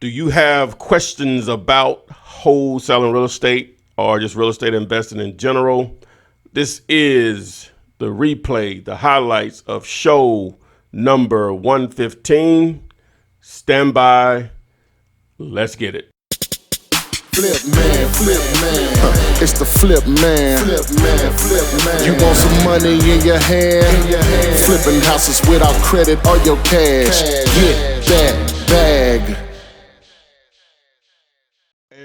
Do you have questions about wholesaling real estate or just real estate investing in general? This is the replay, the highlights of show number 115. Stand by. Let's get it. Flip man, it's the flip man. You want some money in your hand? Flipping houses without credit or your cash. Get that bag.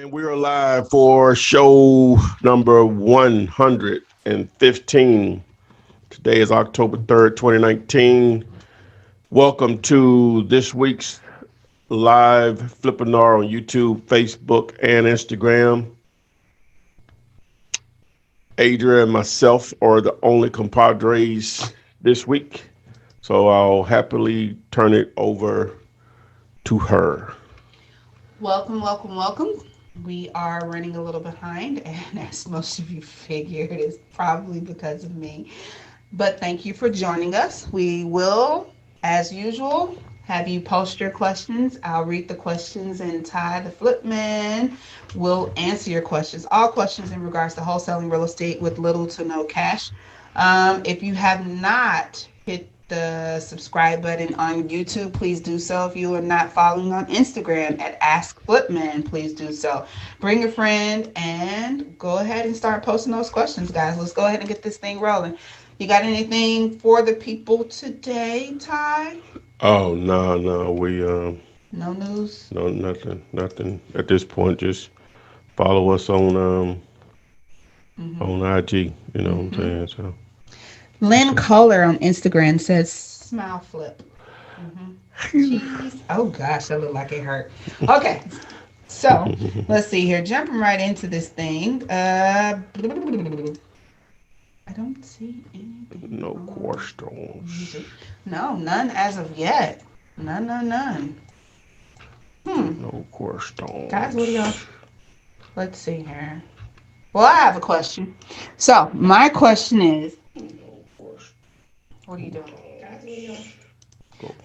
And we are live for show number 115. Today is October 3rd, 2019. Welcome to this week's live Flippinar on YouTube, Facebook, and Instagram. Adria and myself are the only compadres this week, so I'll happily turn it over to her. Welcome. We are running a little behind, and as most of you figured, it's probably because of me. But thank you for joining us. We will, as usual, have you post your questions. I'll read the questions, and Ty, the Flipman, will answer your questions. All questions in regards to wholesaling real estate with little to no cash. If you have not hit the subscribe button on YouTube, please do so. If you are not following on Instagram at Ask Flipman, please do so. Bring a friend and go ahead and start posting those questions, guys. Let's go ahead and get this thing rolling. You got anything for the people today, Ty? Oh, no, we No news? no, nothing at this point. Just follow us on IG, you know what I'm saying? So Lynn Kohler on Instagram says, smile flip. Jeez. Oh gosh, that looked like it hurt. Okay, so let's see here. Jumping right into this thing. I don't see anything. no questions. No, none as of yet. None. No questions. Guys, what do y'all? Let's see here. Well, I have a question. So my question is, what are you doing?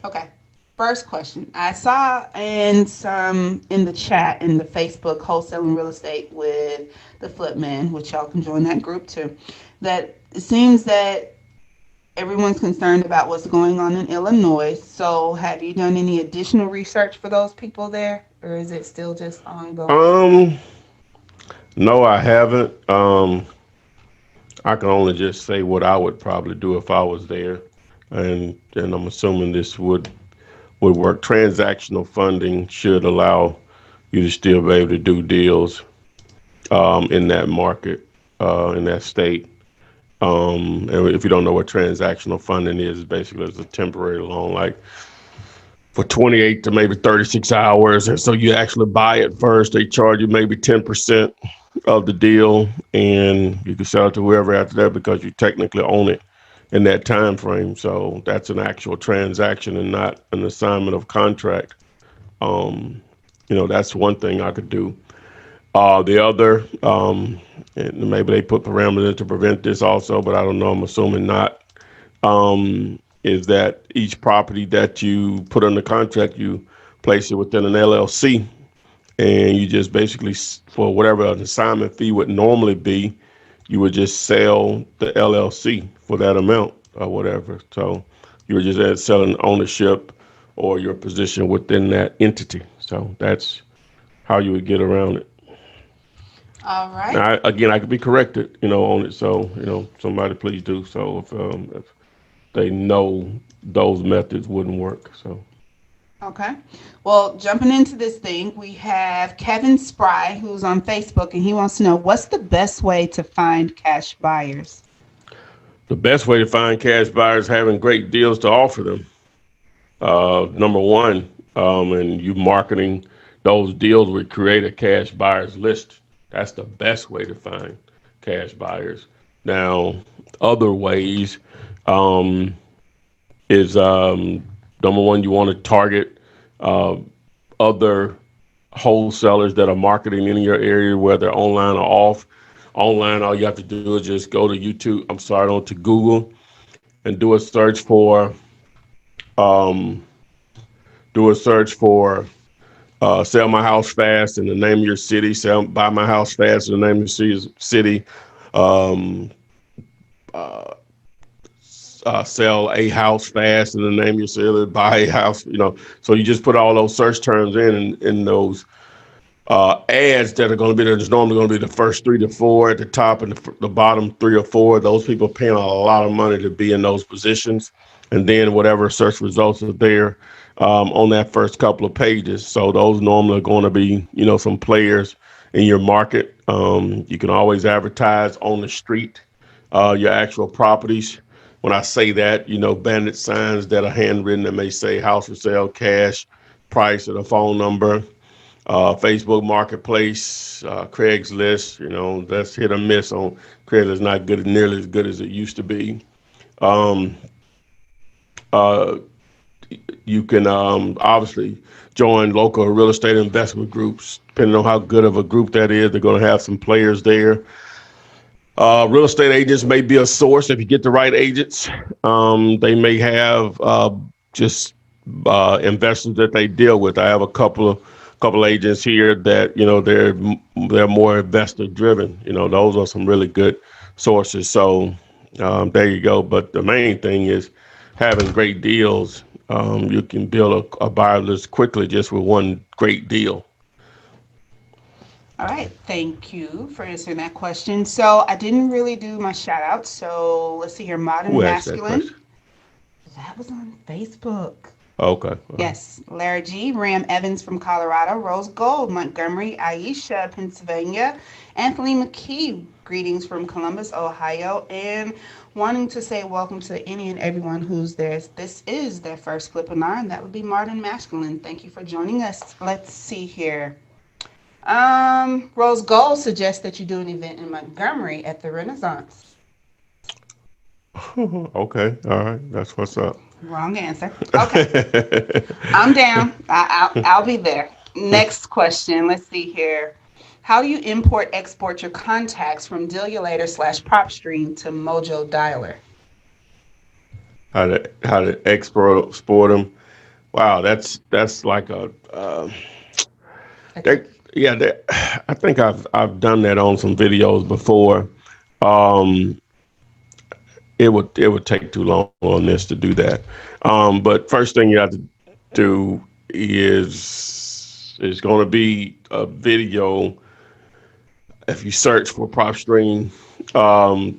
Okay. First question. I saw in the chat in the Facebook Wholesaling Real Estate with the Flipman, which y'all can join that group too, that it seems that everyone's concerned about what's going on in Illinois. So have you done any additional research for those people there, or is it still just ongoing? No, I haven't. I can only just say what I would probably do if I was there, and I'm assuming this would work. Transactional funding should allow you to still be able to do deals in that market, in that state. And if you don't know what transactional funding is, basically it's a temporary loan, like for 28 to maybe 36 hours. And so you actually buy it first. They charge you maybe 10% of the deal, and you can sell it to whoever after that because you technically own it in that time frame. So that's an actual transaction and not an assignment of contract. That's one thing I could do. The other, and maybe they put parameters in to prevent this also, but I don't know, I'm assuming not, is that each property that you put under contract, you place it within an LLC, and you just basically, for whatever an assignment fee would normally be, you would just sell the LLC for that amount or whatever. So you were just selling ownership or your position within that entity. So that's how you would get around it. All right. Now, I could be corrected, on it. So, somebody please do so if they know those methods wouldn't work. So. Okay. Well, jumping into this thing, we have Kevin Spry, who's on Facebook, and he wants to know, what's the best way to find cash buyers? The best way to find cash buyers is having great deals to offer them. Number one, and you marketing those deals would create a cash buyers list. That's the best way to find cash buyers. Now, other ways is number one, you want to target other wholesalers that are marketing in your area, whether online or off. Online, all you have to do is just go to to Google and do a search for Sell my house fast in the name of your city. Buy my house fast in the name of your city. Um, Sell a house fast in the name of your city. Buy a house. So you just put all those search terms in those ads that are going to be there. There's normally going to be the first 3 to 4 at the top and the bottom 3 or 4. Those people paying a lot of money to be in those positions, and then whatever search results are there on that first couple of pages. So those normally are going to be, some players in your market. You can always advertise on the street your actual properties. When I say that, bandit signs that are handwritten that may say house for sale, cash, price, or the phone number. Facebook Marketplace, Craigslist, that's hit or miss on Craigslist. Not good, nearly as good as it used to be. Um, uh, you can obviously join local real estate investment groups. Depending on how good of a group that is, they're going to have some players there. Real estate agents may be a source if you get the right agents. They may have just investors that they deal with. I have a couple agents here that they're more investor driven. Those are some really good sources. So there you go. But the main thing is having great deals. You can build a buyer list quickly just with one great deal. All right, thank you for answering that question. So I didn't really do my shout out. So let's see here. Modern Who asked that Masculine. question? That was on Facebook. Okay. Yes, Larry G, Ram Evans from Colorado, Rose Gold, Montgomery, Aisha, Pennsylvania, Anthony McKee, greetings from Columbus, Ohio, and wanting to say welcome to any and everyone who's there. This is their first webinar, and that would be Modern Masculine. Thank you for joining us. Let's see here. Rose Gold suggests that you do an event in Montgomery at the Renaissance. Okay. All right. That's what's up. Wrong answer. Okay. I'm down. I'll be there. Next question. Let's see here. How do you import export your contacts from dealulator / PropStream to Mojo Dialer? How to export them? Wow, that's like a they, yeah. I think I've done that on some videos before. Um, it would take too long on this to do that. But first thing you have to do is going to be a video. If you search for PropStream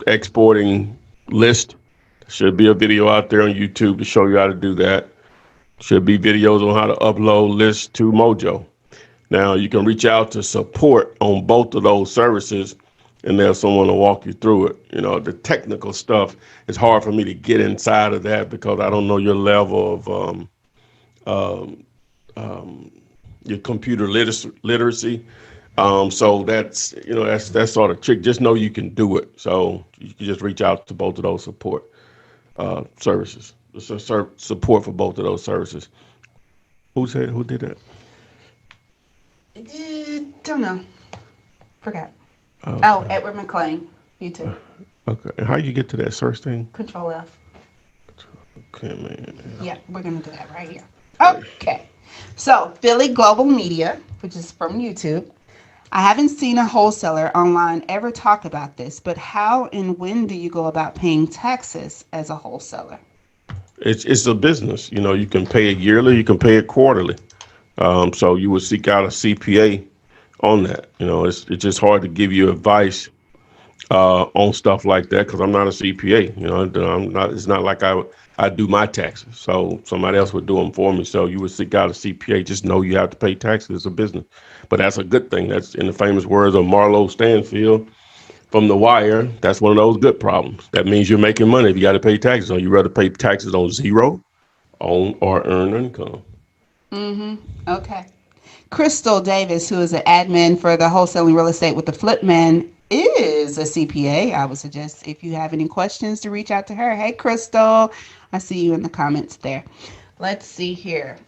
exporting list, should be a video out there on YouTube to show you how to do that. Should be videos on how to upload lists to Mojo. Now you can reach out to support on both of those services, and there's someone to walk you through it. The technical stuff is hard for me to get inside of that because I don't know your level of your computer literacy. So that's sort of trick. Just know you can do it. So you can just reach out to both of those support services. Support for both of those services. Who did that? Don't know. Forgot. Okay. Edward McClain. You too. Okay. And how you get to that search thing? Control F. Okay, man. Yeah, we're going to do that right here. Okay. So, Philly Global Media, which is from YouTube. I haven't seen a wholesaler online ever talk about this, but how and when do you go about paying taxes as a wholesaler? It's a business. You can pay it yearly, you can pay it quarterly. So you would seek out a CPA on that. It's just hard to give you advice on stuff like that because I'm not a CPA. I'm not. It's not like I do my taxes. So somebody else would do them for me. So you would seek out a CPA. Just know you have to pay taxes as a business. But that's a good thing. That's in the famous words of Marlo Stanfield from The Wire. That's one of those good problems. That means you're making money if you got to pay taxes. So you rather pay taxes on zero, on or earned income. Okay. Crystal Davis, who is an admin for the Wholesaling Real Estate with the Flip Man, is a CPA. I would suggest if you have any questions to reach out to her. Hey, Crystal. I see you in the comments there. Let's see here.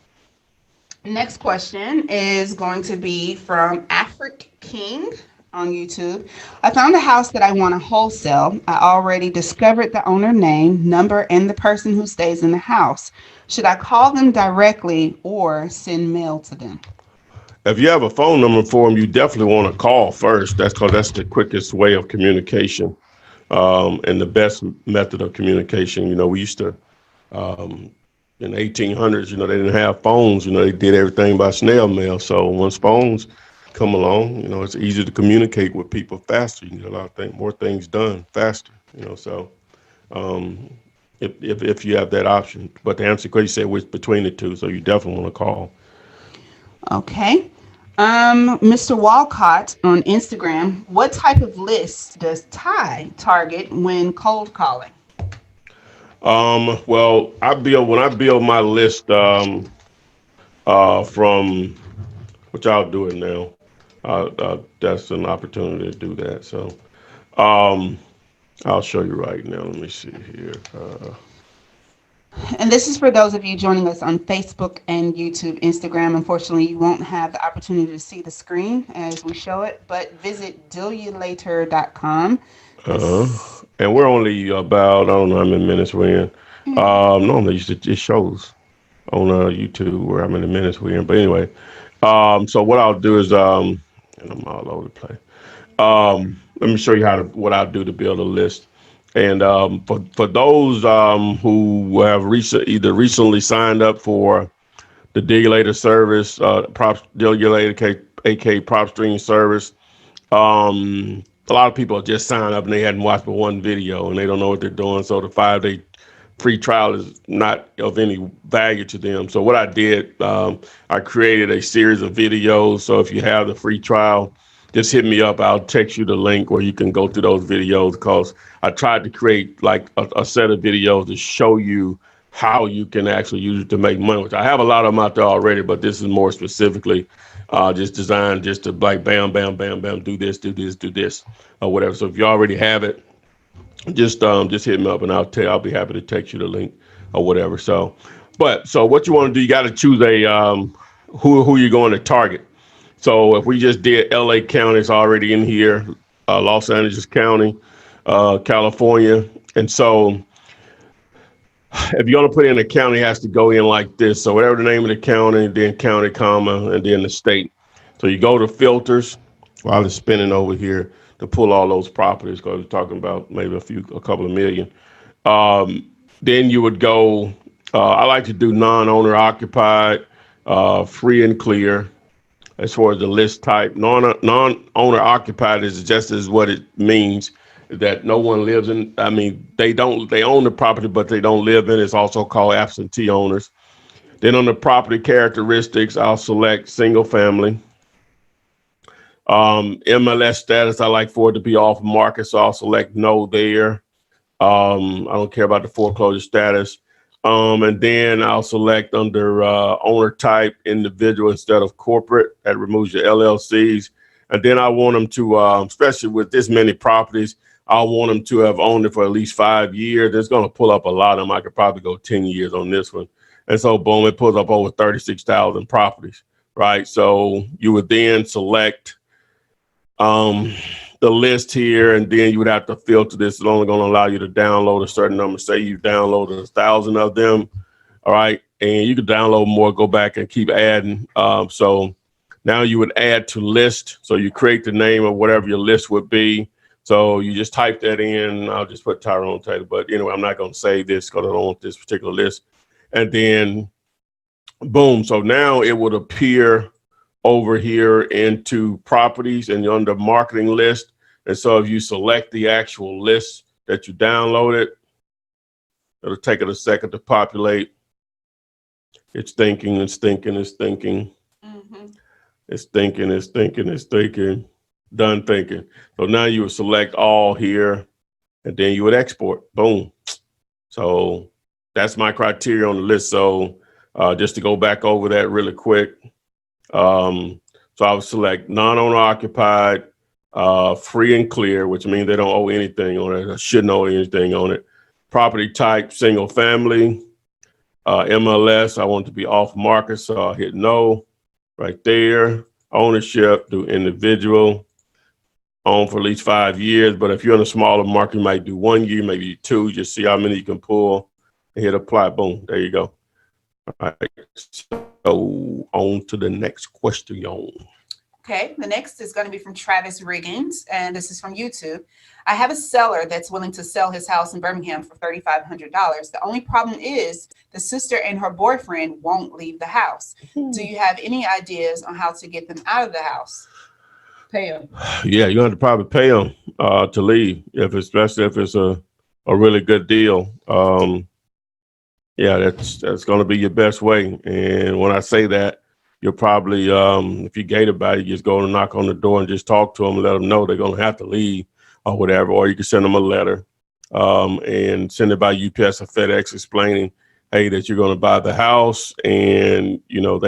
Next question is going to be from Afric King on YouTube. I found a house that I want to wholesale. I already discovered the owner name, number, and the person who stays in the house. Should I call them directly or send mail to them? if you have a phone number for them, you definitely want to call first. That's because that's the quickest way of communication, and the best method of communication. We used to, in the 1800s, they didn't have phones. They did everything by snail mail. So once phones come along, it's easy to communicate with people faster. You can get a lot of more things done faster. So um, if you have that option. But to answer the question, you said which between the two, so you definitely want to call. Okay. Mr. Walcott on Instagram, what type of list does Ty target when cold calling? Well, when I build my list, from which I'll do it now. That's an opportunity to do that. So, um, I'll show you right now. Let me see here. And this is for those of you joining us on Facebook and YouTube, Instagram. Unfortunately, you won't have the opportunity to see the screen as we show it, but visit dealulator.com. Uh, and we're only about, I don't know how many minutes we're in. Normally it shows on YouTube where how many minutes we're in. But anyway, so what I'll do is, and I'm all over the place. Let me show you what I'll do to build a list. And for those who have either recently signed up for the dealulator service, dealulator, aka prop stream service, a lot of people just sign up and they hadn't watched but one video and they don't know what they're doing. So the 5-day free trial is not of any value to them. So what I did, I created a series of videos. So if you have the free trial, just hit me up. I'll text you the link where you can go through those videos, because I tried to create like a set of videos to show you how you can actually use it to make money, which I have a lot of them out there already, but this is more specifically just designed just to like bam, bam, bam, bam, do this, or whatever. So if you already have it, just hit me up and I'll be happy to text you the link or whatever. So what you want to do, you got to choose a who you're going to target. So if we just did LA County, it's already in here, Los Angeles County, California. And so if you're going to put in a county, it has to go in like this. So whatever the name of the county, then county, comma, and then the state. So you go to filters while it's spinning over here to pull all those properties, because we're talking about maybe a couple of million. Then you would go, I like to do non-owner occupied, free and clear. As far as the list type, non-owner occupied is just as what it means, that no one lives in. I mean, they own the property, but they don't live in it. It's also called absentee owners. Then on the property characteristics, I'll select single family. MLS status, I like for it to be off market, so I'll select no there. I don't care about the foreclosure status. And then I'll select under owner type, individual instead of corporate. That removes your LLCs. And then I want them to, especially with this many properties, I want them to have owned it for at least 5 years. It's going to pull up a lot of them. I could probably go 10 years on this one. And so, boom, it pulls up over 36,000 properties, right? So you would then select the list here, and then you would have to filter this. It's only going to allow you to download a certain number. Say you downloaded 1,000 of them, all right, and you could download more, go back and keep adding. So now you would add to list. So you create the name of whatever your list would be. So you just type that in. I'll just put Tyrone Taylor, but anyway, I'm not going to save this because I don't want this particular list. And then boom. So now it would appear over here into properties and under marketing list. And so if you select the actual list that you downloaded, it'll take it a second to populate. It's thinking, it's thinking, it's thinking. Mm-hmm. It's thinking, it's thinking, it's thinking. Done thinking. So now you would select all here, and then you would export. Boom. So that's my criteria on the list. So just to go back over that really quick. So I would select non-owner occupied, free and clear, which means they don't owe anything on it. I shouldn't owe anything on it. Property type, single family. MLS, I want it to be off market, so I'll hit no right there. Ownership, do individual. Own for at least 5 years, but if you're in a smaller market, you might do 1 year, maybe 2, just see how many you can pull and hit apply. Boom, there you go. All right. Oh, on to the next question. Okay, the next is going to be from Travis Riggins, and this is from YouTube. I have a seller that's willing to sell his house in Birmingham for $3,500. The only problem is the sister and her boyfriend won't leave the house. Do you have any ideas on how to get them out of the house? Pay them. Yeah, you have to probably pay them to leave, especially if it's a really good deal. Yeah, that's going to be your best way. And when I say that, you'll probably, if you gate about it, you just go and knock on the door and just talk to them and let them know they're going to have to leave or whatever. Or you can send them a letter and send it by UPS or FedEx explaining, hey, that you're going to buy the house, and you'll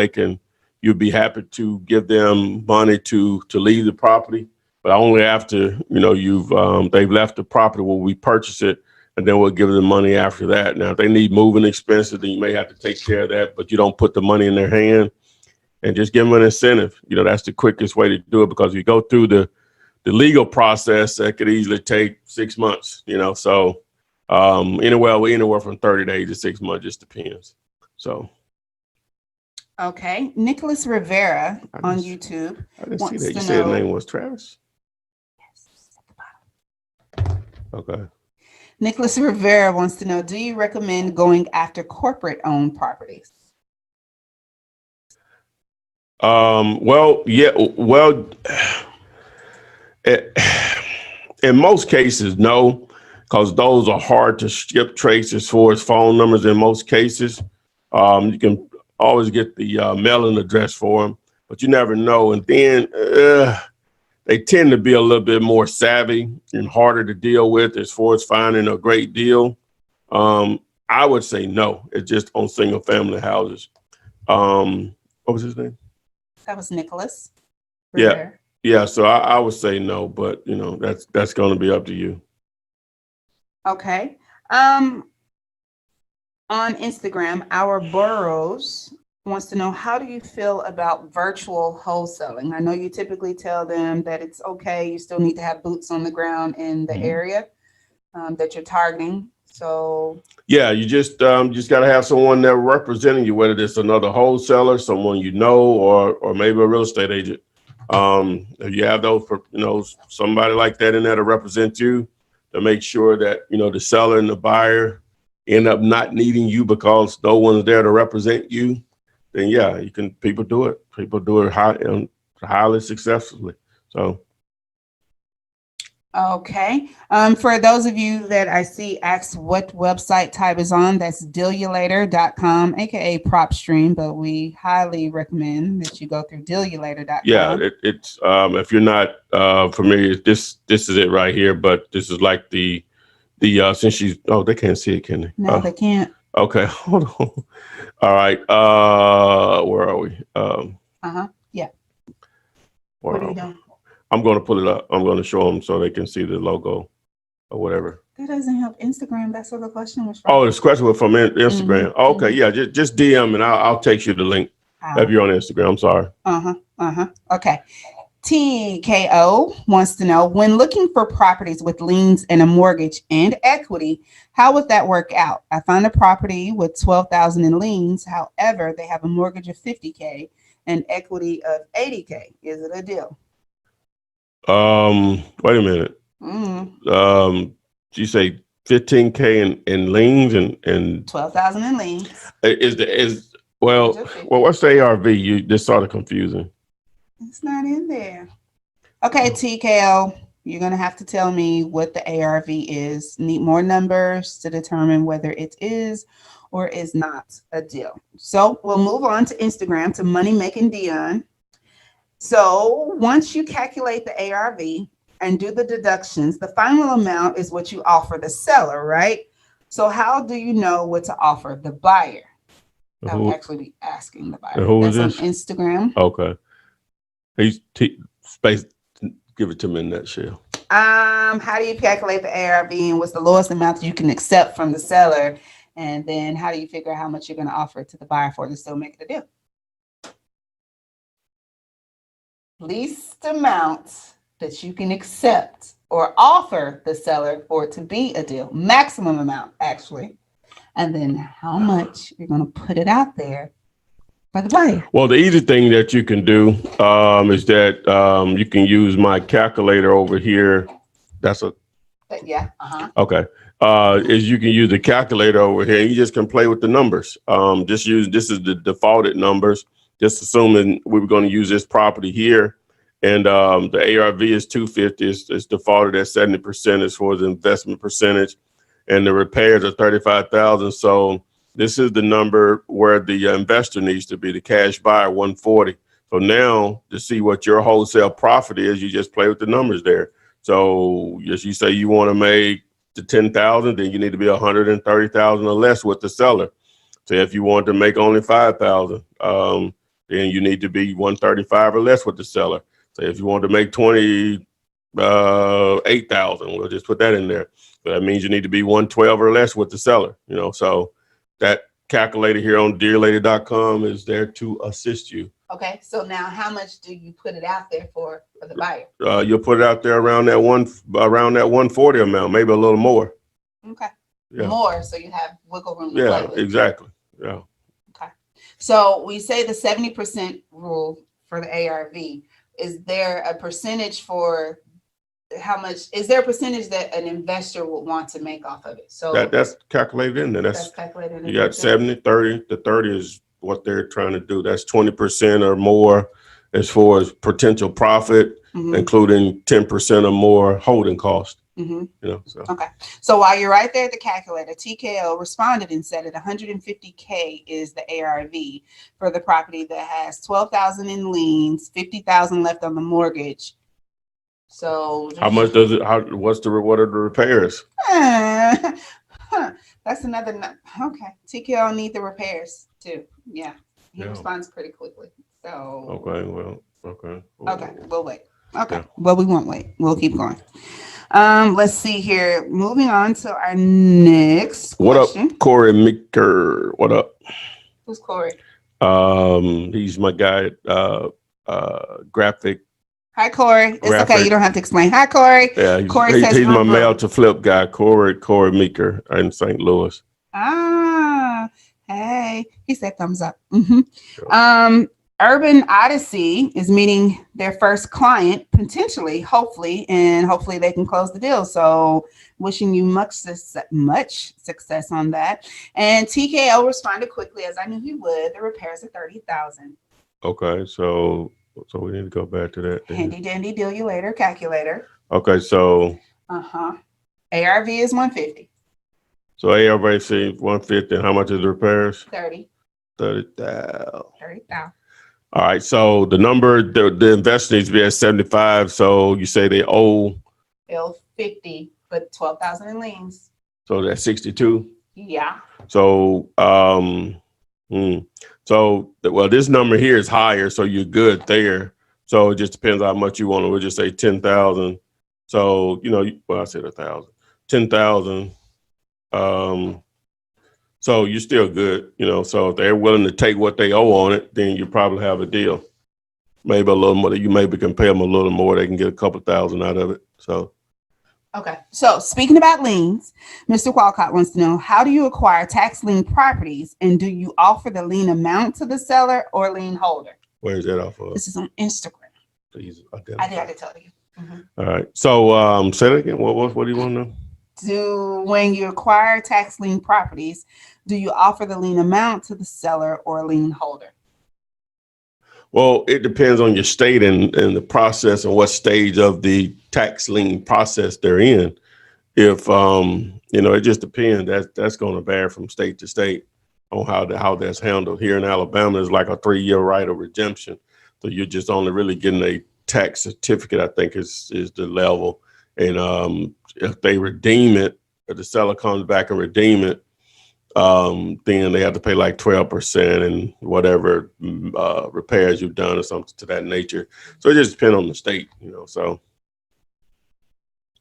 be happy to give them money to leave the property, but only after they've left the property where we purchase it. And then we'll give them money after that. Now, if they need moving expenses, then you may have to take care of that, but you don't put the money in their hand, and just give them an incentive. That's the quickest way to do it, because if you go through the legal process, that could easily take 6 months, So anywhere from 30 days to 6 months, just depends. So. Okay. Nicholas Rivera on YouTube. I didn't see that. You said his name was Travis? Yes, at the bottom. Okay. Nicholas Rivera wants to know, do you recommend going after corporate-owned properties? Well, yeah. Well, in most cases, no, because those are hard to skip trace as far as phone numbers. In most cases, you can always get the mailing address for them, but you never know. And then they tend to be a little bit more savvy and harder to deal with as far as finding a great deal. I would say no. It's just on single family houses. What was his name? That was Nicholas Rivera. Yeah. So I would say no, but that's going to be up to you. Okay. On Instagram, our Burrows wants to know, how do you feel about virtual wholesaling? I know you typically tell them that it's okay. You still need to have boots on the ground in the area that you're targeting. So yeah, you just got to have someone there representing you, whether it's another wholesaler, someone or maybe a real estate agent. If you have those, somebody like that in there to represent you, to make sure that the seller and the buyer end up not needing you because no one's there to represent you, then yeah, people do it. People do it highly successfully. So. Okay. For those of you that I see asked what website type is on, that's dealulator.com, aka PropStream, but we highly recommend that you go through dealulator.com. Yeah, it's if you're not familiar, this is it right here, but this is like the since they can't see it, can they? No, they can't. Okay, hold on. All right. Where are we? Yeah. What are you doing? I'm going to pull it up. I'm going to show them so they can see the logo or whatever. That doesn't help Instagram. That's what the question was from. Oh, this question was from Instagram. Mm-hmm. Okay, yeah, just DM and I'll text you the link if you're on Instagram. I'm sorry. Okay. TKO wants to know, when looking for properties with liens and a mortgage and equity, how would that work out? I found a property with $12,000 in liens. However, they have a mortgage of $50,000 and equity of $80,000. Is it a deal? Wait a minute. You say $15,000 in liens and $12,000 in liens. What's the ARV? This sort of confusing. It's not in there. Okay, TKO, you're gonna have to tell me what the ARV is. Need more numbers to determine whether it is or is not a deal. So we'll move on to Instagram, to Money Making Dion. So once you calculate the ARV and do the deductions, the final amount is what you offer the seller, right? So how do you know what to offer the buyer? I would actually be asking the buyer. Who is this? On Instagram. Okay. Space. Give it to me in that nutshell. How do you calculate the ARV and what's the lowest amount that you can accept from the seller? And then how do you figure out how much you're going to offer to the buyer for to still make it a deal? Least amount that you can accept or offer the seller for it to be a deal. Maximum amount, actually. And then how much you're going to put it out there for the buyer? Well, the easy thing that you can do is that you can use my calculator over here. That's a Yeah. Uh-huh. okay. Is you can use the calculator over here. And you just can play with the numbers. Just use this is the defaulted numbers. Just assuming we were going to use this property here, and the ARV is 250. It's defaulted at 70% as far as the investment percentage, and the repairs are 35,000. So this is the number where the investor needs to be. The cash buyer 140. So now to see what your wholesale profit is, you just play with the numbers there. So as you say, you want to make to 10,000, then you need to be 130,000 or less with the seller. So if you want to make only 5,000, then you need to be 135 or less with the seller. So if you want to make 8,000, we'll just put that in there. So that means you need to be 112 or less with the seller. So that calculator here on dealulator.com is there to assist you. Okay, so now how much do you put it out there for the buyer? You'll put it out there around that 140 amount, maybe a little more. Okay. Yeah. More, so you have wiggle room. Yeah, exactly. Yeah. Okay. So we say the 70% rule for the ARV. Is there a percentage for how much? Is there a percentage that an investor would want to make off of it? So that's calculated in there. That's calculated. You got 70, 30. The 30 is what they're trying to do. That's 20% or more as far as potential profit, including 10% or more holding cost. So. Okay. So while you're right there at the calculator, TKO responded and said that 150K is the ARV for the property that has 12,000 in liens, 50,000 left on the mortgage. So how much does it? What are the repairs? That's another. Okay. TKO need the repairs too. Yeah. He responds pretty quickly. So. Okay. Well. Okay. Okay. We'll wait. Okay. Yeah. Well, we won't wait. We'll keep going. Let's see here. Moving on to our next question. What up, Corey Meeker? What up? Who's Corey? He's my guy. Graphic. Hi, Corey. It's okay. You don't have to explain. Hi, Corey. Yeah, he's my mail to flip guy, Corey Meeker in St. Louis. Ah, hey. He said thumbs up. Sure. Urban Odyssey is meeting their first client, potentially, hopefully they can close the deal. So wishing you much success on that. And TKO responded quickly, as I knew he would. The repairs are 30,000. Okay, so we need to go back to that. Handy dandy dealulator calculator. Okay, so. ARV is 150. So ARV is 150. And how much is the repairs? 30,000. All right. So the number, the investor needs to be at 75. So you say they owe 50, but 12,000 in liens. So that's 62. Yeah. So, this number here is higher, so you're good there. So it just depends how much you want to. We'll just say 10,000. So I said 1,000, 10,000. So you're still good, So if they're willing to take what they owe on it, then you probably have a deal. Maybe a little more. You maybe can pay them a little more. They can get a couple thousand out of it. So. Okay. So speaking about liens, Mr. Walcott wants to know, how do you acquire tax lien properties, and do you offer the lien amount to the seller or lien holder? Where is that off of? This is on Instagram. Please I had to tell you. All right. So say that again. What do you want to know? When you acquire tax lien properties, do you offer the lien amount to the seller or lien holder? Well, it depends on your state and the process and what stage of the tax lien process they're in. If it just depends. That's going to vary from state to state on how that's handled. Here in Alabama, it's like a 3-year right of redemption. So you're just only really getting a tax certificate, I think is the level. And if they redeem it, if the seller comes back and redeem it, then they have to pay like 12% and whatever repairs you've done or something to that nature. So it just depends on the state, so.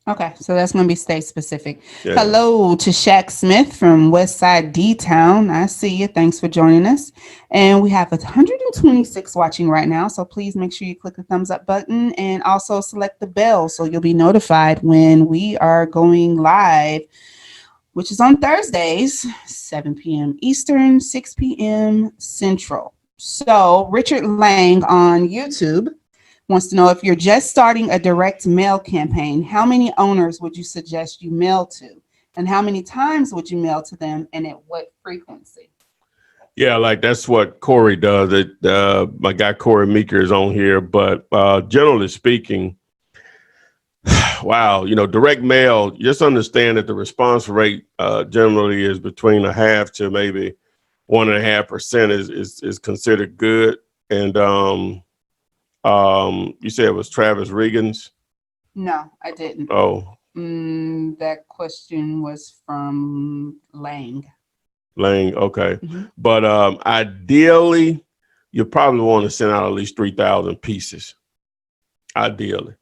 Okay, so that's going to be state specific. Yeah. Hello to Shaq Smith from Westside D-Town. I see you. Thanks for joining us. And we have 126 watching right now. So please make sure you click the thumbs up button and also select the bell so you'll be notified when we are going live, which is on Thursdays, 7 p.m. Eastern, 6 p.m. Central. So Richard Lang on YouTube wants to know, if you're just starting a direct mail campaign, how many owners would you suggest you mail to? And how many times would you mail to them, and at what frequency? Yeah, like that's what Corey does. My guy Corey Meeker is on here, but generally speaking, wow, direct mail. Just understand that the response rate generally is between a half to maybe 1.5% is considered good. And you said it was Travis Regan's. No, I didn't. Oh, That question was from Lang. Okay. Mm-hmm. But ideally, you probably want to send out at least 3,000 pieces. Ideally,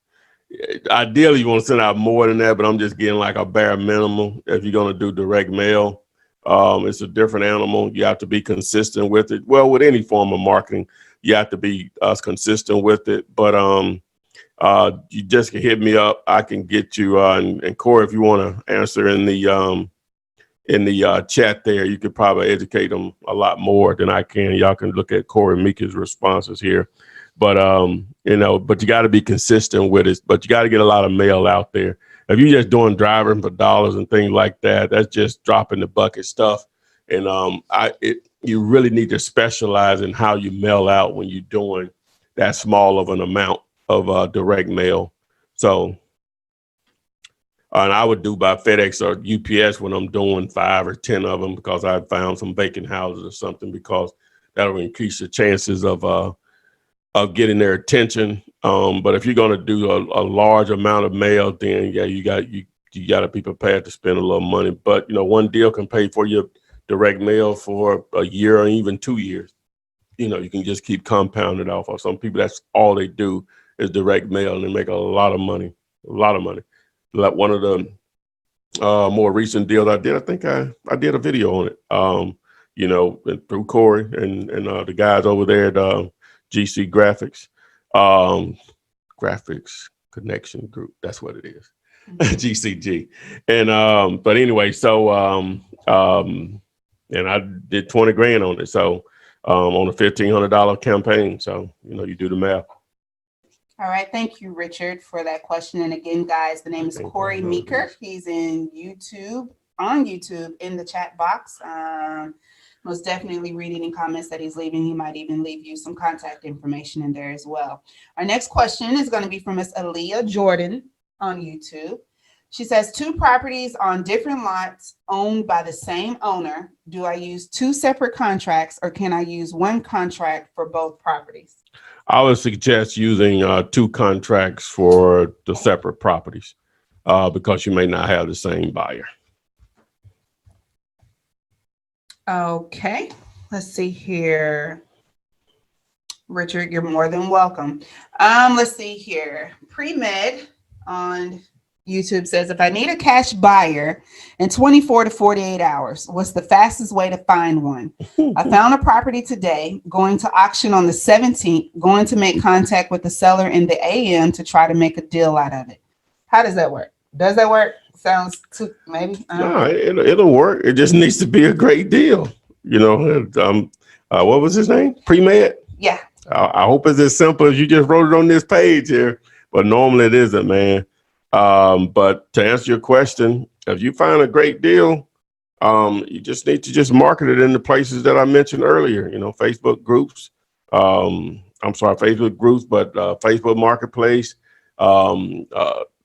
you want to send out more than that, but I'm just getting like a bare minimum. If you're going to do direct mail, it's a different animal. You have to be consistent with it. Well, with any form of marketing, you have to be consistent with it. But you just can hit me up. I can get you. And Corey, if you want to answer in the chat there, you could probably educate them a lot more than I can. Y'all can look at Corey Meeker's responses here. But, but you got to be consistent with it. But you got to get a lot of mail out there. If you're just doing driving for dollars and things like that, that's just dropping the bucket stuff. And you really need to specialize in how you mail out when you're doing that small of an amount of direct mail. So, and I would do by FedEx or UPS when I'm doing 5 or 10 of them, because I found some vacant houses or something, because that'll increase the chances of getting their attention. But if you're going to do a large amount of mail, then yeah, you got to be prepared to spend a little money. But one deal can pay for your direct mail for a year or even 2 years. You can just keep compounding off. Of some people, that's all they do is direct mail, and they make a lot of money. Like one of the more recent deals I did, I think I did a video on it. Through Corey and the guys over there at GC Graphics, Graphics Connection Group. That's what it is, GCG. And but anyway, so and I did 20 grand on it. So on a $1,500 campaign. So you do the math. All right. Thank you, Richard, for that question. And again, guys, the name is Corey Meeker. He's on YouTube in the chat box. Most definitely read any comments that he's leaving. He might even leave you some contact information in there as well. Our next question is going to be from Miss Aaliyah Jordan on YouTube. She says, 2 properties on different lots owned by the same owner. Do I use 2 separate contracts, or can I use 1 contract for both properties? I would suggest using 2 contracts for the separate properties because you may not have the same buyer. Okay, let's see here. Richard, you're more than welcome. Let's see here. Pre-Med on YouTube says, if I need a cash buyer in 24 to 48 hours, what's the fastest way to find one? I found a property today, going to auction on the 17th, going to make contact with the seller in the AM to try to make a deal out of it. How does that work? Does that work? Sounds too, maybe. No, it'll work. It just needs to be a great deal. What was his name? Pre-Med? Yeah. I hope it's as simple as you just wrote it on this page here, but normally it isn't, man. But to answer your question, if you find a great deal, you just need to just market it in the places that I mentioned earlier, Facebook groups. Facebook groups, but Facebook Marketplace,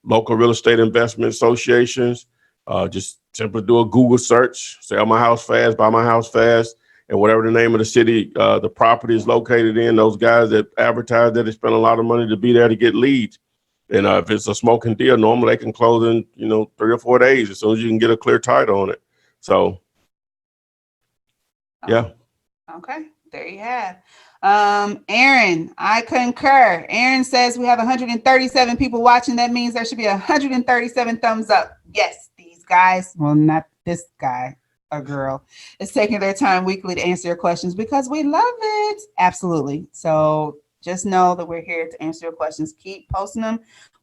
local real estate investment associations. Just simply do a Google search, sell my house fast, buy my house fast, and whatever the name of the city the property is located in, those guys that advertise that they spend a lot of money to be there to get leads. And if it's a smoking deal, normally they can close in, 3 or 4 days as soon as you can get a clear title on it. So, yeah. Okay, there you have. Aaron, I concur. Aaron says we have 137 people watching. That means there should be 137 thumbs up. Yes, these guys, well, not this guy or girl, is taking their time weekly to answer your questions because we love it. Absolutely. So just know that we're here to answer your questions. Keep posting them.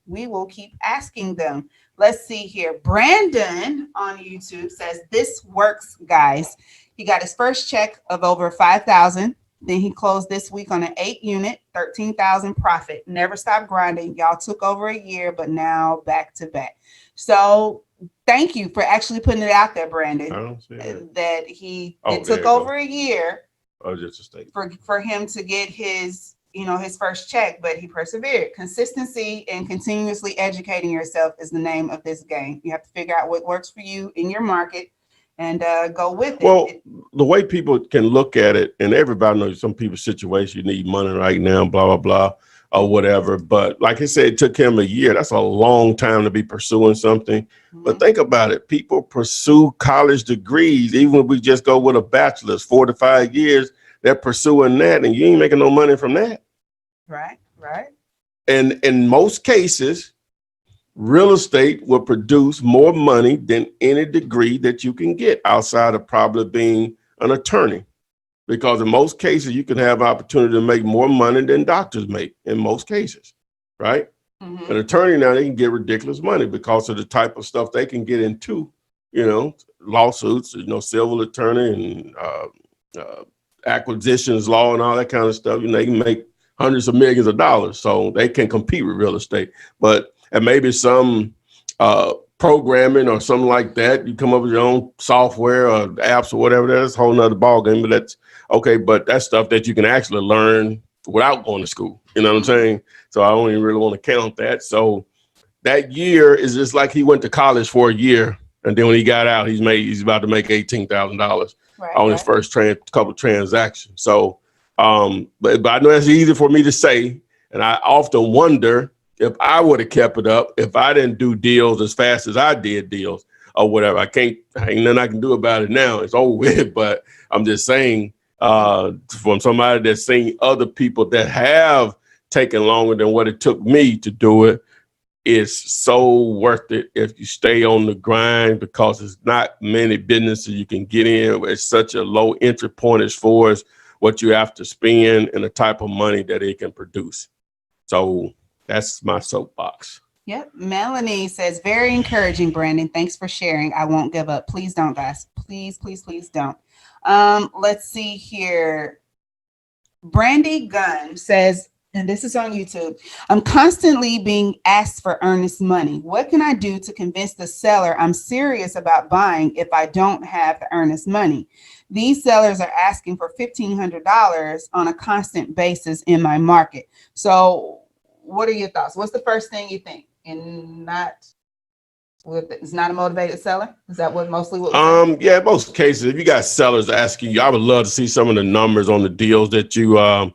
We will keep asking them. Let's see here. Brandon on YouTube says, this works, guys. He got his first check of over $5,000. Then he closed this week on an 8-unit, 13,000 profit. Never stopped grinding. Y'all took over a year, but now back to back. So thank you for actually putting it out there, I Brandon. don't see that. That it There took you over go. a year Oh, just a statement. for him to get his his first check, but he persevered. Consistency and continuously educating yourself is the name of this game. You have to figure out what works for you in your market and go with it. Well, the way people can look at it, and everybody knows some people's situation, you need money right now, blah, blah, blah, or whatever. But like I said, it took him a year. That's a long time to be pursuing something. But think about it. People pursue college degrees, even if we just go with a bachelor's, 4 to 5 years, they're pursuing that, and you ain't making no money from that. Right, right. And in most cases, real estate will produce more money than any degree that you can get outside of probably being an attorney. Because in most cases, you can have opportunity to make more money than doctors make in most cases, right? An attorney now, they can get ridiculous money because of the type of stuff they can get into, lawsuits, civil attorney and acquisitions law and all that kind of stuff. They can make hundreds of millions of dollars, so they can compete with real estate. But and maybe some programming or something like that, you come up with your own software or apps or whatever. That's a whole nother ballgame. But that's okay. But that's stuff that you can actually learn without going to school. You know what I'm saying? So I don't even really want to count that. So that year is just like he went to college for a year, and then when he got out, he's about to make $18,000 on his first couple transactions. So, but I know that's easy for me to say, and I often wonder if I would have kept it up, if I didn't do deals as fast as I did deals or whatever. Ain't nothing I can do about it now. It's over with. But I'm just saying, from somebody that's seen other people that have taken longer than what it took me to do it, it's so worth it if you stay on the grind, because it's not many businesses you can get in. It's such a low entry point as far as what you have to spend and the type of money that it can produce. So that's my soapbox. Yep. Melanie says, very encouraging, Brandon. Thanks for sharing. I won't give up. Please don't, guys. Please, please, please don't. Let's see here. Brandy Gunn says, and this is on YouTube, I'm constantly being asked for earnest money. What can I do to convince the seller I'm serious about buying if I don't have the earnest money? These sellers are asking for $1,500 on a constant basis in my market. So what are your thoughts? What's the first thing you think? And it's not a motivated seller? Is that what mostly what we're saying? Yeah, in most cases, if you got sellers asking you, I would love to see some of the numbers on the deals that you're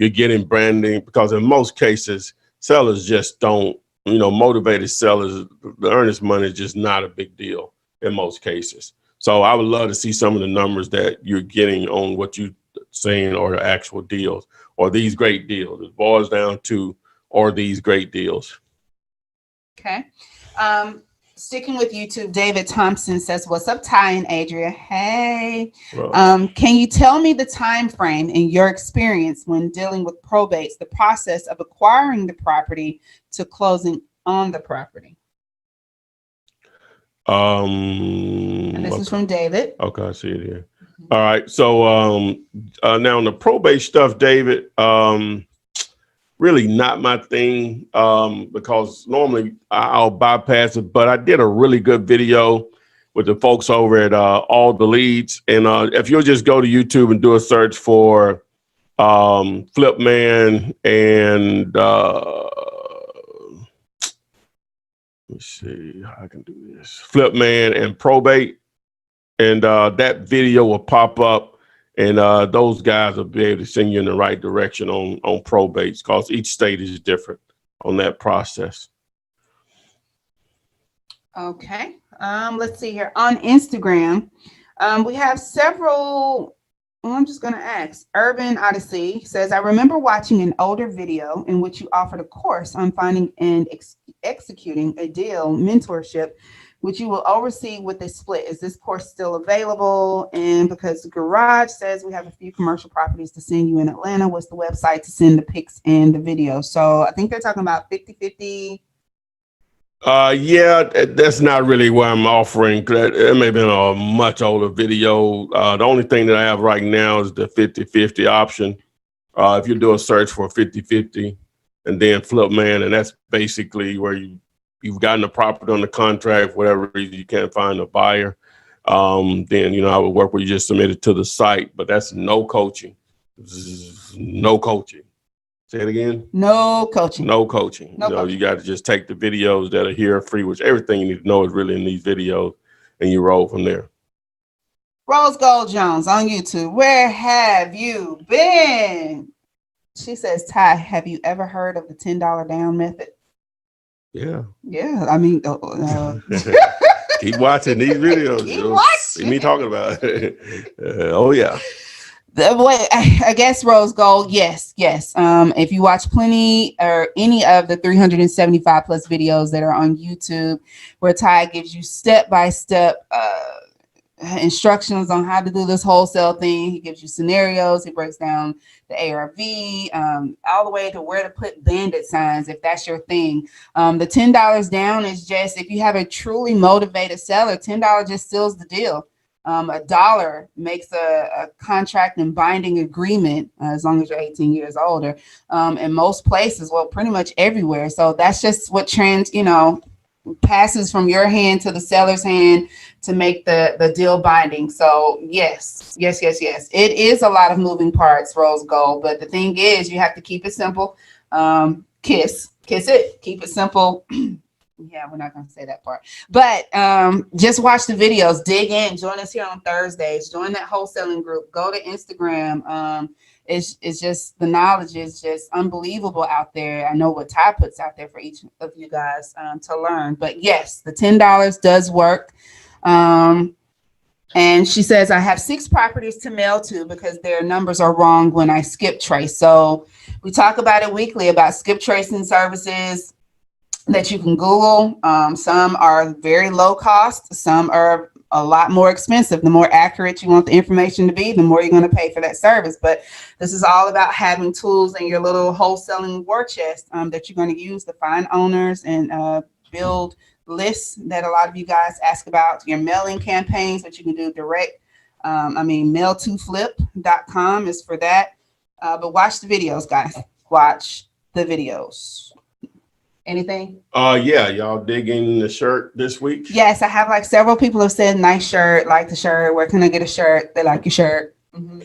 getting, branding, because in most cases, sellers just don't, motivated sellers, the earnest money is just not a big deal in most cases. So I would love to see some of the numbers that you're getting on what you're saying or the actual deals or these great deals. It boils down to, or these great deals. Okay. Sticking with YouTube, David Thompson says, what's up, Ty and Adria? Hey. Can you tell me the time frame in your experience when dealing with probates, the process of acquiring the property to closing on the property? And this is from David. Okay, I see it here. All right. So now on the probate stuff, David, really not my thing, because normally I'll bypass it, but I did a really good video with the folks over at All the Leads. And if you'll just go to YouTube and do a search for Flip Man and let's see how I can do this. Flip Man and probate. And that video will pop up. And those guys will be able to send you in the right direction on probates, because each state is different on that process. Okay. Let's see here. On Instagram, we have several. I'm just going to ask. Urban Odyssey says, I remember watching an older video in which you offered a course on finding and executing a deal mentorship, which you will oversee with a split. Is this course still available? And because the Garage says we have a few commercial properties to send you in Atlanta, what's the website to send the pics and the video? So I think they're talking about 50-50 Yeah, that's not really what I'm offering. It may have been a much older video. The only thing that I have right now is the 50-50 option. If you do a search for 50-50 and then flip man, and that's basically where you've gotten the property on the contract, for whatever reason you can't find a buyer. Then, I would work with you, just submit it to the site, but that's no coaching. No coaching. Say it again. No coaching. No coaching. No coaching. You got to just take the videos that are here free, which everything you need to know is really in these videos, and you roll from there. Rose Gold Jones on YouTube. Where have you been? She says, Ty, have you ever heard of the $10 down method? Yeah. Yeah. I mean, Keep watching these videos. Keep watching. See me talking about it. Oh, yeah. I guess Rose Gold, yes. If you watch plenty or any of the 375 plus videos that are on YouTube, where Ty gives you step-by-step instructions on how to do this wholesale thing. He gives you scenarios. He breaks down the ARV, all the way to where to put bandit signs if that's your thing. The $10 down is just, if you have a truly motivated seller, $10 just seals the deal. $1 makes a contract and binding agreement, as long as you're 18 years older, in most places, well, pretty much everywhere. So that's just what passes from your hand to the seller's hand to make the deal binding. So yes. It is a lot of moving parts, Rose Gold, but the thing is, you have to keep it simple. Kiss it, keep it simple. Yeah, we're not going to say that part, but just watch the videos, dig in, join us here on Thursdays, join that wholesaling group, go to Instagram. It's just, the knowledge is just unbelievable out there. I know what Ty puts out there for each of you guys to learn, but yes, the $10 does work. And she says, I have 6 properties to mail to because their numbers are wrong when I skip trace. So we talk about it weekly about skip tracing services that you can Google. Some are very low cost. Some are a lot more expensive. The more accurate you want the information to be, the more you're going to pay for that service. But this is all about having tools in your little wholesaling war chest that you're going to use to find owners and build lists that a lot of you guys ask about. Your mailing campaigns that you can do direct. mail2flip.com is for that. But watch the videos, guys. Watch the videos. Anything? Yeah, y'all digging the shirt this week? Yes, I have several people have said nice shirt, like the shirt. Where can I get a shirt? They like your shirt. Mm-hmm.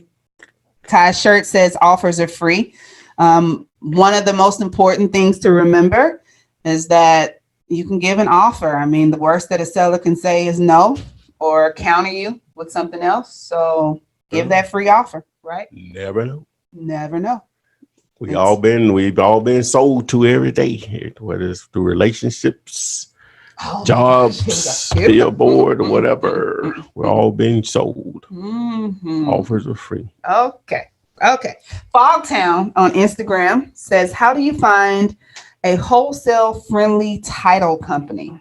Ty's shirt says offers are free. One of the most important things to remember is that you can give an offer. The worst that a seller can say is no or counter you with something else. So give that free offer, right? Never know. We've all been sold to every day, whether it's through relationships, jobs, billboard, or whatever. We're all being sold. Mm-hmm. Offers are free. Okay. Fogtown on Instagram says, how do you find a wholesale friendly title company?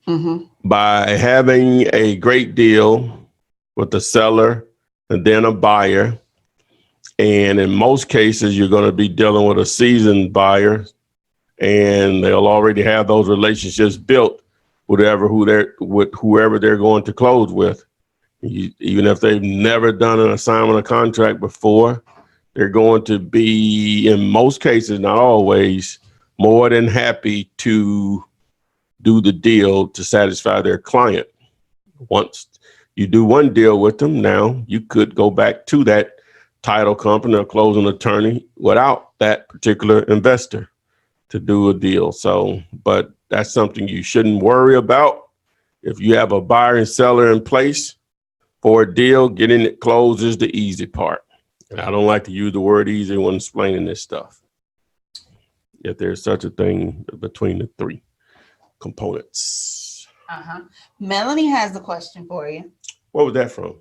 Mm-hmm. By having a great deal with the seller and then a buyer. And in most cases, you're going to be dealing with a seasoned buyer, and they'll already have those relationships built with whoever they're going to close with. Even if they've never done an assignment or contract before, they're going to be, in most cases, not always, more than happy to do the deal to satisfy their client. Once you do one deal with them, now you could go back to that title company or closing attorney without that particular investor to do a deal. So, but that's something you shouldn't worry about. If you have a buyer and seller in place for a deal, getting it closed is the easy part. And I don't like to use the word easy when explaining this stuff. Yet there's such a thing between the 3 components. Melanie has a question for you. What was that from?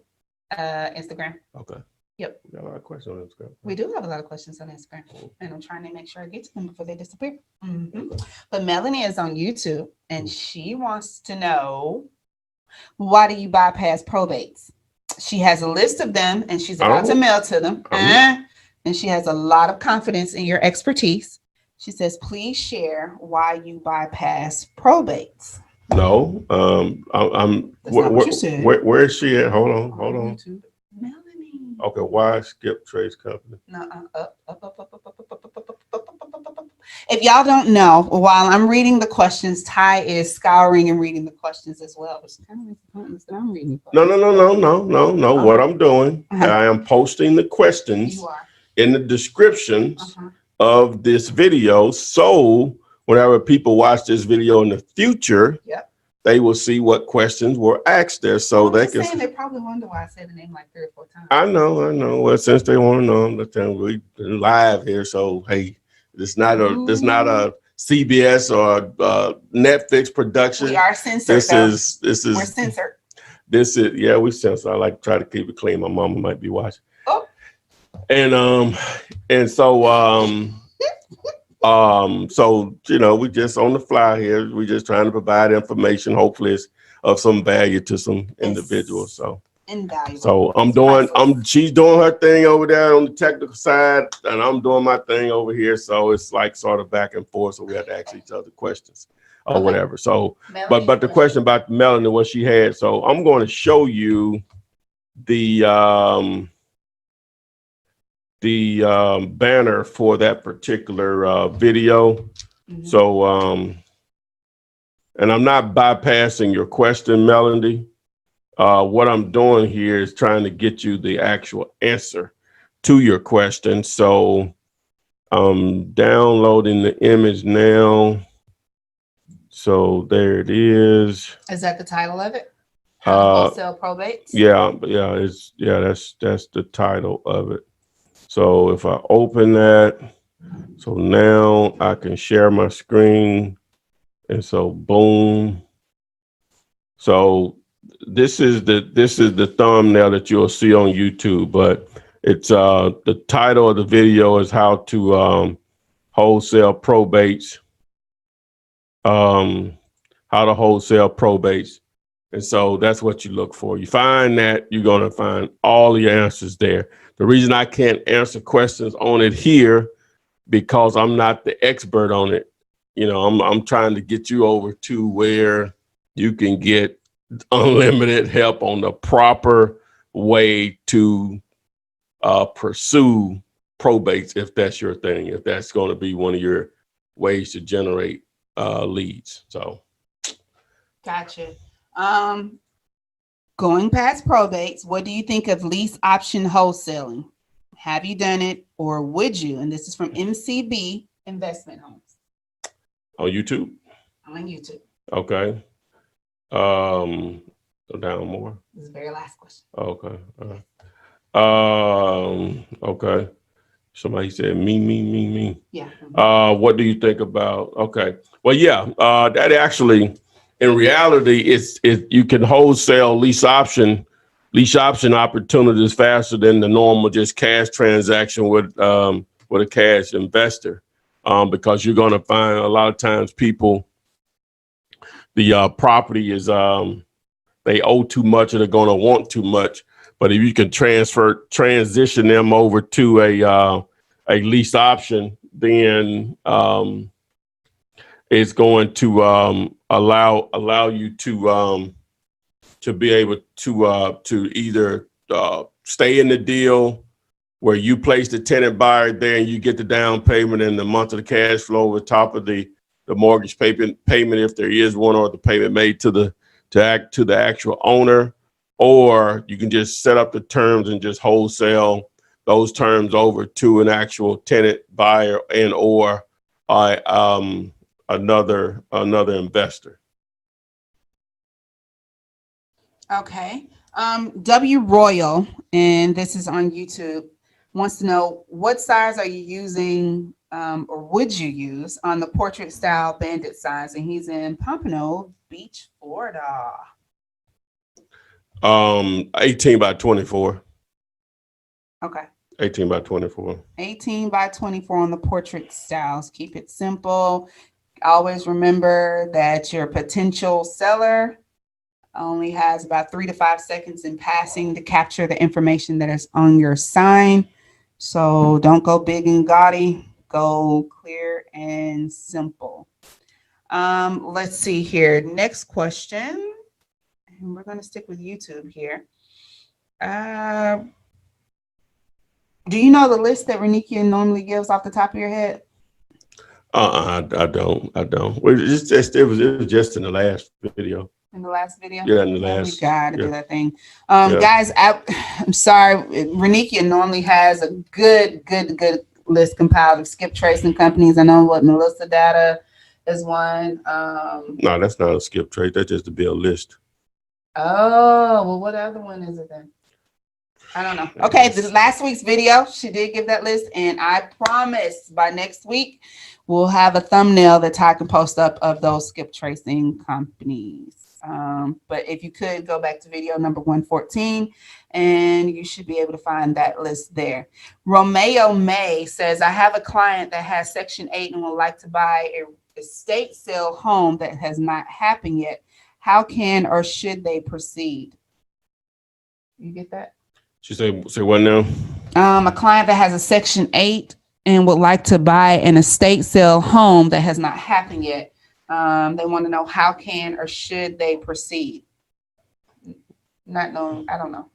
Instagram. Okay. Yep. We got a lot of questions on Instagram. We do have a lot of questions on Instagram, and I'm trying to make sure I get to them before they disappear. Mm-hmm. But Melanie is on YouTube, and she wants to know, why do you bypass probates? She has a list of them, and she's about to mail to them. And she has a lot of confidence in your expertise. She says, please share why you bypass probates. No, I'm. That's not what you said. Where is she at? Hold on. YouTube. Melanie. Okay, why skip Trace Company? No, up. If y'all don't know, while I'm reading the questions, Ty is scouring and reading the questions as well. It's kind of important that I'm reading. No. What I'm doing, I am posting the questions in the descriptions of this video. So whenever people watch this video in the future, they will see what questions were asked there. So they can. They probably wonder why I said the name like 3 or 4 times. I know. Well, since they want to know, let's tell them we're live here. So hey, it's not a CBS or Netflix production. We are censored. This is we're censored. This is we censor. I like to try to keep it clean. My mama might be watching. Oh. And so we just on the fly here. We just trying to provide information. Hopefully, it's of some value to some individuals. So. Invaluable. So she's doing her thing over there on the technical side, and I'm doing my thing over here. So it's like sort of back and forth. So we have to ask each other questions or whatever. So, but the question about Melanie, what she had. So I'm going to show you the banner for that particular video. Mm-hmm. So, and I'm not bypassing your question, Melanie. What I'm doing here is trying to get you the actual answer to your question. So I'm downloading the image now. So there it is. Is that the title of it? Wholesale probates? Yeah, that's the title of it. So if I open that, so now I can share my screen. And so boom. So this is the thumbnail that you'll see on YouTube, but it's the title of the video is how to wholesale probates. How to wholesale probates. And so that's what you look for. You find that, you're going to find all your answers there. The reason I can't answer questions on it here, because I'm not the expert on it. I'm trying to get you over to where you can get unlimited help on the proper way to pursue probates, if that's your thing, if that's going to be one of your ways to generate leads. So gotcha. Going past probates, what do you think of lease option wholesaling? Have you done it, or would you? And this is from MCB Investment Homes. On YouTube? On YouTube. Okay. Go down more. This is the very last question. Okay. Okay. Somebody said me. Yeah. What do you think about? Okay. Well, yeah. That actually, in reality, it's you can wholesale lease option opportunities faster than the normal just cash transaction with a cash investor, because you're going to find a lot of times people, the property is they owe too much or they're going to want too much. But if you can transition them over to a lease option, then it's going to allow you to be able to either stay in the deal where you place the tenant buyer there and you get the down payment and the month of the cash flow over top of the mortgage payment if there is one, or the payment made to the actual owner, or you can just set up the terms and just wholesale those terms over to an actual tenant buyer and or another investor. Okay. W Royal, and this is on YouTube, wants to know, what size are you using or would you use on the portrait style bandit size? And he's in Pompano Beach, Florida. 18 by 24. Okay. 18 by 24. 18 by 24 on the portrait styles. Keep it simple. Always remember that your potential seller only has about 3 to 5 seconds in passing to capture the information that is on your sign. So don't go big and gaudy. go clear and simple. Let's see here. Next question. And we're going to stick with YouTube here. Do you know the list that Renikia normally gives off the top of your head? I don't. Well, it was just in the last video. In the last video? Yeah, in the last. We gotta do that thing. Yeah. Guys, I'm sorry. Renikia normally has a good list compiled of skip tracing companies. I know what Melissa Data is one. No, that's not a skip trace. That's just to be a list. Oh, well, what other one is it then? I don't know. Okay, this last week's video, she did give that list, and I promise by next week we'll have a thumbnail that Ty can post up of those skip tracing companies. But if you could go back to video number 114, and you should be able to find that list there. Romeo May says, I have a client that has Section 8 and would like to buy a estate sale home that has not happened yet. How can or should they proceed? You get that? She say what now? A client that has a Section 8 and would like to buy an estate sale home that has not happened yet. They want to know how can or should they proceed. Not knowing, I don't know.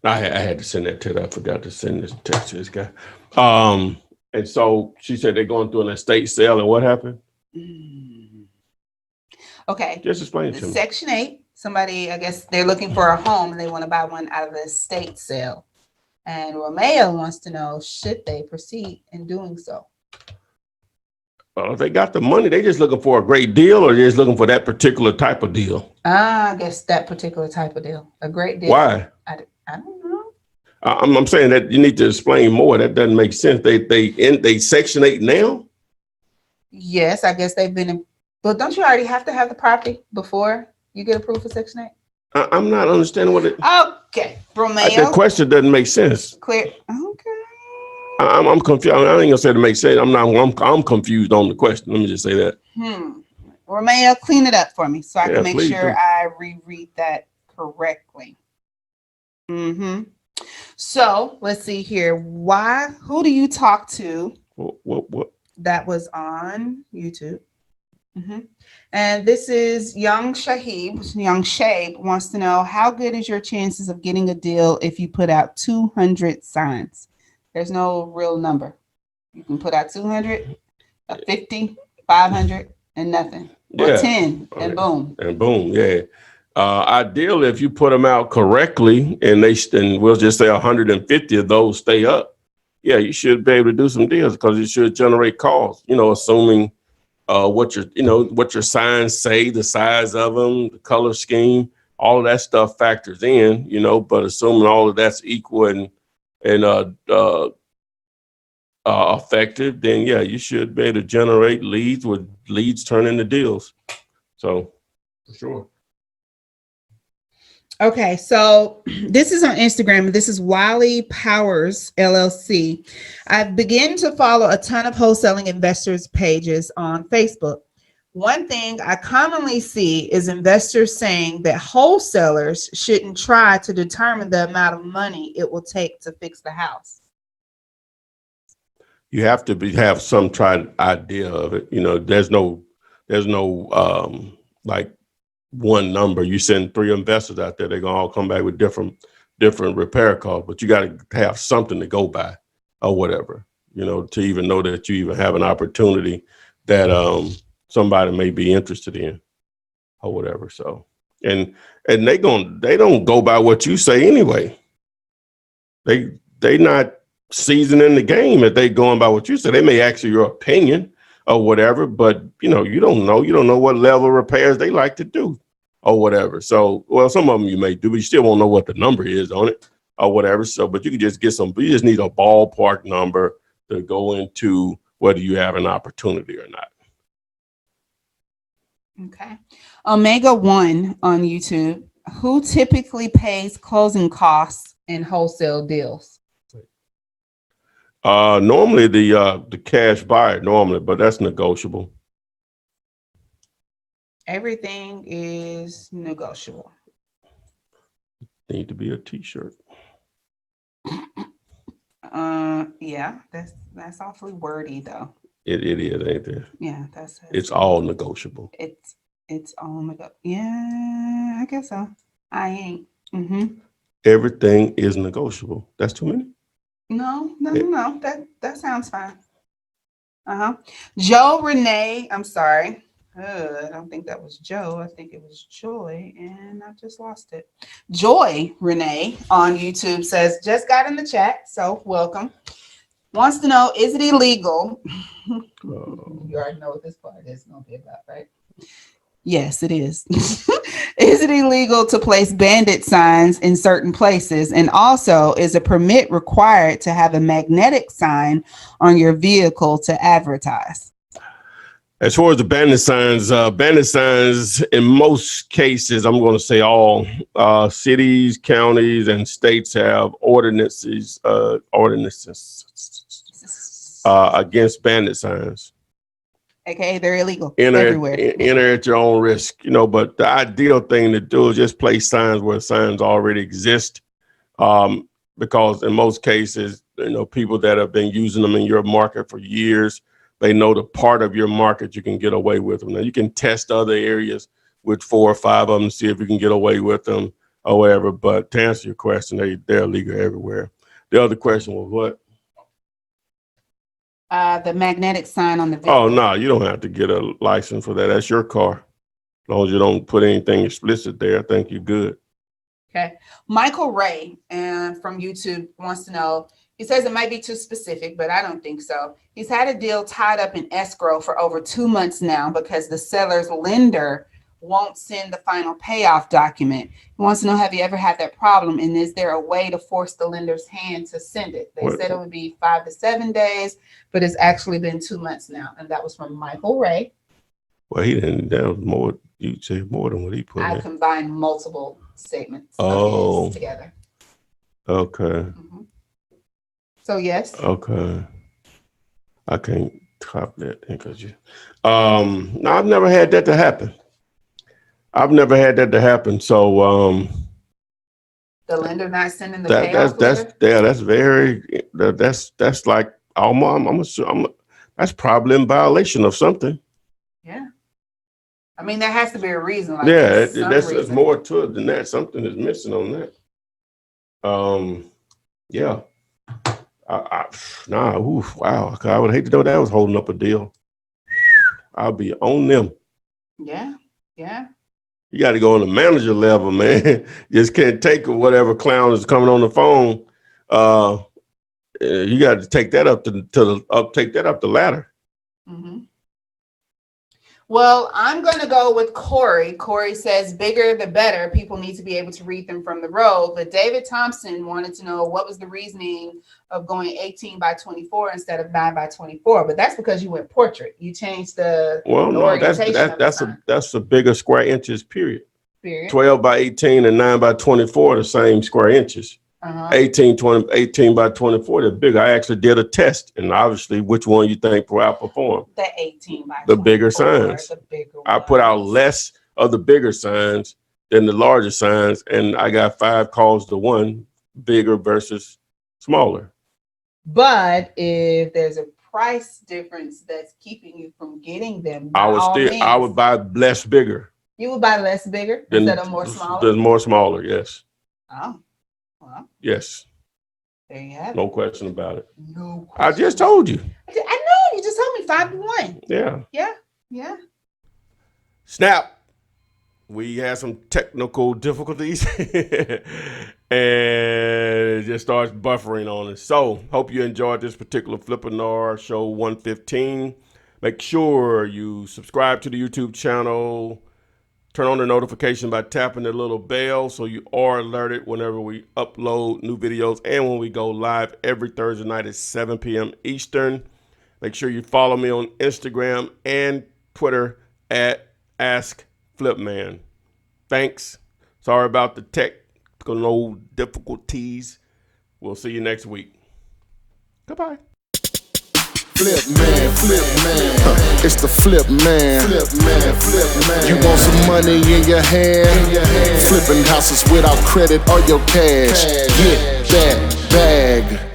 I had to send that to her. I forgot to send this text to this guy. And so she said they're going through an estate sale, and what happened? Okay. Just explain it to me. Section 8, somebody, I guess they're looking for a home and they want to buy one out of the estate sale. And Romeo wants to know, should they proceed in doing so? Well, if they got the money, they just looking for a great deal, or they're just looking for that particular type of deal? I guess that particular type of deal. A great deal. Why? I don't know. I'm saying that you need to explain more. That doesn't make sense. They Section 8 now? Yes, I guess they've been in, but don't you already have to have the property before you get approved for Section 8? I'm not understanding what it. Okay, Romeo. The question doesn't make sense. Clear. Okay. I'm confused. I ain't gonna say it make sense. I'm confused on the question. Let me just say that. Romeo, clean it up for me so I can make sure do. I reread that correctly. So let's see here. Who do you talk to? What? That was on YouTube. And this is Young Shabe wants to know, how good is your chances of getting a deal if you put out 200 signs? There's no real number. You can put out 200, 50, 500, and nothing. Or 10, and boom. And boom, yeah. Ideally, if you put them out correctly, and we'll just say 150 of those stay up, yeah, you should be able to do some deals because it should generate calls. Assuming what your signs say, the size of them, the color scheme, all of that stuff factors in. But assuming all of that's equal and effective, then yeah, you should be able to generate leads with leads turn into deals. So, for sure. Okay, so this is on Instagram. This is Wiley Powers LLC. I've begun to follow a ton of wholesaling investors pages on Facebook. One thing I commonly see is investors saying that wholesalers shouldn't try to determine the amount of money it will take to fix the house. You have to have some idea of it. There's no like one number. You send 3 investors out there, they're gonna all come back with different repair costs, but you got to have something to go by or whatever, to even know that you even have an opportunity that somebody may be interested in or whatever. So, and they don't go by what you say anyway. They not seasoning the game if they going by what you say. They may ask you your opinion or whatever, but you don't know what level of repairs they like to do or whatever. So, well, some of them you may do, but you still won't know what the number is on it or whatever. So, but you can just you just need a ballpark number to go into whether you have an opportunity or not. Okay. Omega One on YouTube. Who typically pays closing costs in wholesale deals? Normally the cash buyer normally, but that's negotiable. Everything is negotiable. Need to be a T-shirt. Yeah, that's awfully wordy though. It is, ain't it? Yeah, It's all negotiable. It's all yeah, I guess so. I ain't. Mm-hmm. Everything is negotiable. That's too many. No. That sounds fine. Joe Renee, I'm sorry. I don't think that was Joe. I think it was Joy, and I just lost it. Joy Renee on YouTube says, just got in the chat, so welcome. Wants to know, is it illegal? You already know what this part is going to be about, right? Yes, it is. Is it illegal to place bandit signs in certain places? And also, is a permit required to have a magnetic sign on your vehicle to advertise? As far as the bandit signs in most cases, I'm going to say all cities, counties, and states have ordinances against bandit signs. Okay, they're illegal everywhere. everywhere. Enter at your own risk, but the ideal thing to do is just place signs where signs already exist. Because in most cases, people that have been using them in your market for years, they know the part of your market you can get away with them. Now you can test other areas with 4 or 5 of them, see if you can get away with them or whatever. But to answer your question, they're illegal everywhere. The other question was what? The magnetic sign on the vehicle. Oh, no, you don't have to get a license for that. That's your car. As long as you don't put anything explicit there, I think you're good. Okay. Michael Ray from YouTube wants to know, he says it might be too specific, but I don't think so. He's had a deal tied up in escrow for over 2 months now because the seller's lender won't send the final payoff document. He wants to know, have you ever had that problem? And is there a way to force the lender's hand to send it? They said it would be 5 to 7 days, but it's actually been 2 months now. And that was from Michael Ray. Well, he didn't, that was more, you say more than what he put in. I combined multiple statements of his together. Okay. Mm-hmm. So yes. Okay. I can't top that because you. No, I've never had that to happen. So the lender not sending the payoff letter? That's like that's probably in violation of something. Yeah. I mean, there has to be a reason. Like there's more to it than that. Something is missing on that. Yeah. Wow. I would hate to know that was holding up a deal. I'll be on them. Yeah. You got to go on the manager level, man. Just can't take whatever clown is coming on the phone. You got to take that up the ladder. Mm-hmm. Well, I'm going to go with Corey. Corey says bigger the better. People need to be able to read them from the road. But David Thompson wanted to know what was the reasoning of going 18 by 24 instead of 9 by 24. But that's because you went portrait. You changed the orientation. That's a bigger square inches, period. 12 by 18 and 9 by 24 are the same square inches. 18 by 24, they're bigger. I actually did a test, and obviously, which one you think will outperform? The 18 by 24. The bigger signs. I put out less of the bigger signs than the larger signs, and I got 5 calls to 1, bigger versus smaller. But if there's a price difference that's keeping you from getting them, I would buy less bigger. You would buy less bigger instead of more smaller? There's more smaller, yes. Oh. Well, yes. There you have it. No question about it. No question. I just told you. I know. You just told me 5 to 1. Yeah. Snap. We had some technical difficulties and it just starts buffering on us. So hope you enjoyed this particular Flippenar show 115. Make sure you subscribe to the YouTube channel. Turn on the notification by tapping the little bell so you are alerted whenever we upload new videos and when we go live every Thursday night at 7 p.m. Eastern. Make sure you follow me on Instagram and Twitter at AskFlipMan. Thanks. Sorry about the technical difficulties. We'll see you next week. Goodbye. Flip man. It's the flip man. You want some money in your hand? Flipping houses without credit or your cash. Get that bag.